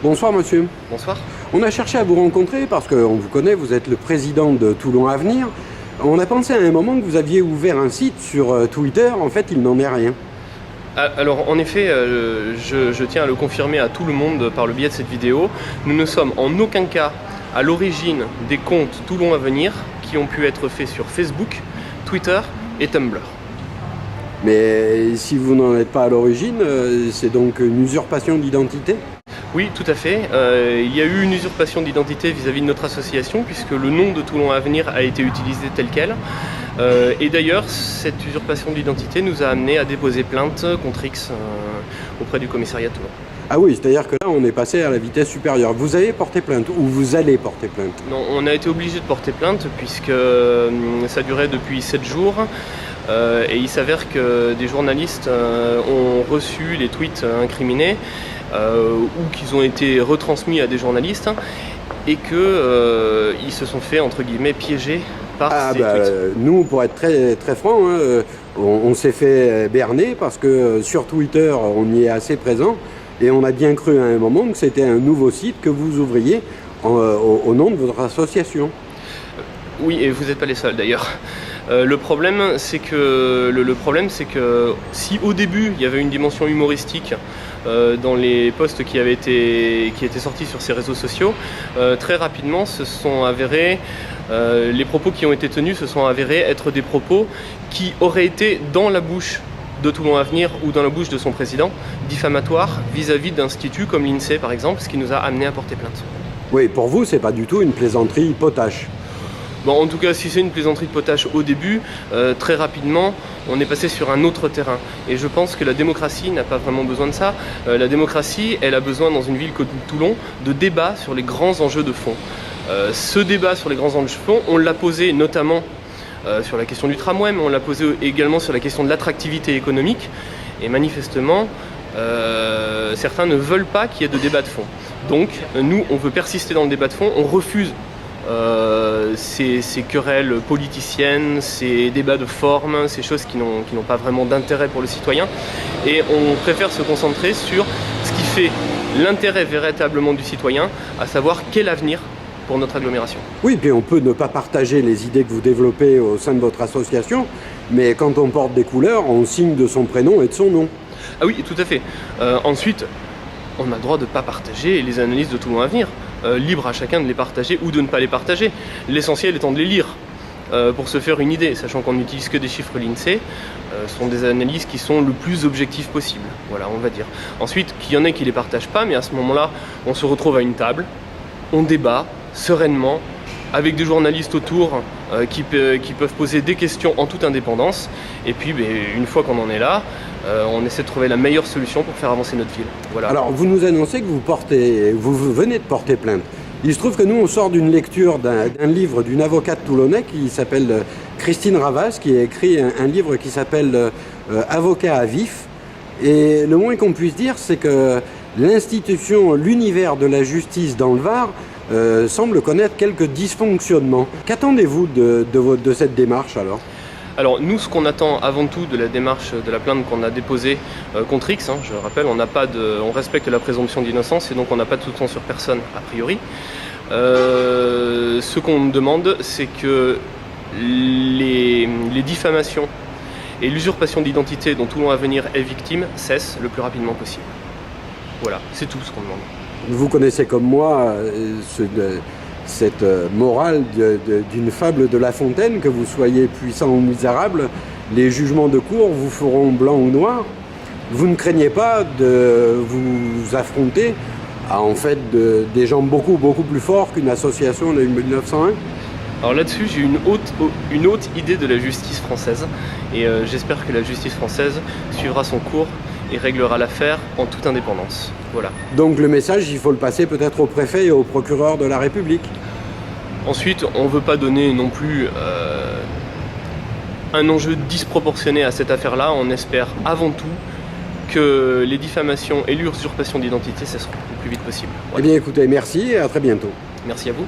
Bonsoir monsieur. Bonsoir. On a cherché à vous rencontrer parce qu'on vous connaît, vous êtes le président de Toulon Avenir. On a pensé à un moment que vous aviez ouvert un site sur Twitter, en fait il n'en est rien. Alors en effet, je tiens à le confirmer à tout le monde par le biais de cette vidéo. Nous ne sommes en aucun cas à l'origine des comptes Toulon Avenir qui ont pu être faits sur Facebook, Twitter et Tumblr. Mais si vous n'en êtes pas à l'origine, c'est donc une usurpation d'identité ? Oui, tout à fait. Il y a eu une usurpation d'identité vis-à-vis de notre association puisque le nom de Toulon Avenir a été utilisé tel quel. Et d'ailleurs, cette usurpation d'identité nous a amené à déposer plainte contre X auprès du commissariat de Toulon. Ah oui, c'est-à-dire que là, on est passé à la vitesse supérieure. Vous avez porté plainte ou vous allez porter plainte ? Non, on a été obligé de porter plainte puisque ça durait depuis 7 jours. Et il s'avère que des journalistes ont reçu les tweets incriminés ou qu'ils ont été retransmis à des journalistes et qu'ils se sont fait, entre guillemets, piéger par ces tweets. Nous, pour être très, très franc, on s'est fait berner parce que sur Twitter, on y est assez présent et on a bien cru à un moment que c'était un nouveau site que vous ouvriez au nom de votre association. Oui, et vous n'êtes pas les seuls d'ailleurs. Le problème, c'est que si au début il y avait une dimension humoristique dans les posts qui étaient sortis sur ces réseaux sociaux, très rapidement les propos qui ont été tenus se sont avérés être des propos qui auraient été dans la bouche de Toulon Avenir ou dans la bouche de son président, diffamatoires vis-à-vis d'instituts comme l'INSEE par exemple, ce qui nous a amené à porter plainte. Oui, pour vous, c'est pas du tout une plaisanterie potache. Bon, en tout cas, si c'est une plaisanterie de potache au début, très rapidement, on est passé sur un autre terrain. Et je pense que la démocratie n'a pas vraiment besoin de ça. La démocratie, elle a besoin, dans une ville comme Toulon, de débats sur les grands enjeux de fond. Ce débat sur les grands enjeux de fond, on l'a posé notamment sur la question du tramway, mais on l'a posé également sur la question de l'attractivité économique. Et manifestement, certains ne veulent pas qu'il y ait de débat de fond. Donc, nous, on veut persister dans le débat de fond, on refuse ces querelles politiciennes, ces débats de forme, ces choses qui n'ont pas vraiment d'intérêt pour le citoyen. Et on préfère se concentrer sur ce qui fait l'intérêt véritablement du citoyen, à savoir quel avenir pour notre agglomération. Oui, puis on peut ne pas partager les idées que vous développez au sein de votre association, mais quand on porte des couleurs, on signe de son prénom et de son nom. Ah oui, tout à fait. Ensuite, on a le droit de ne pas partager les analyses de Toulon Avenir. Libre à chacun de les partager ou de ne pas les partager. L'essentiel étant de les lire pour se faire une idée, sachant qu'on n'utilise que des chiffres l'INSEE, ce sont des analyses qui sont le plus objectives possible, voilà, on va dire. Ensuite, qu'il y en ait qui ne les partagent pas, mais à ce moment-là, on se retrouve à une table, on débat sereinement, avec des journalistes autour qui peuvent poser des questions en toute indépendance, et puis une fois qu'on en est là, on essaie de trouver la meilleure solution pour faire avancer notre ville. Voilà. Alors, vous nous annoncez que vous venez de porter plainte. Il se trouve que nous, on sort d'une lecture d'un livre d'une avocate toulonnais qui s'appelle Christine Ravas, qui a écrit un livre qui s'appelle Avocat à vif. Et le moins qu'on puisse dire, c'est que l'univers de la justice dans le Var semble connaître quelques dysfonctionnements. Qu'attendez-vous de cette démarche alors ? Alors nous, ce qu'on attend avant tout de la démarche de la plainte qu'on a déposée contre X, je rappelle, on respecte la présomption d'innocence et donc on n'a pas de soupçon sur personne a priori. Ce qu'on demande, c'est que les diffamations et l'usurpation d'identité dont Toulon Avenir est victime cessent le plus rapidement possible. Voilà, c'est tout ce qu'on demande. Vous connaissez comme moi cette morale d'une fable de La Fontaine, que vous soyez puissant ou misérable, les jugements de cour vous feront blanc ou noir. Vous ne craignez pas de vous affronter à des gens beaucoup plus forts qu'une association de 1901 ? Alors là-dessus, j'ai une haute idée de la justice française et j'espère que la justice française suivra son cours et réglera l'affaire en toute indépendance. Voilà. Donc le message, il faut le passer peut-être au préfet et au procureur de la République. Ensuite, on ne veut pas donner non plus un enjeu disproportionné à cette affaire-là. On espère avant tout que les diffamations et l'usurpation d'identité cesseront le plus vite possible. Voilà. Eh bien écoutez, merci et à très bientôt. Merci à vous.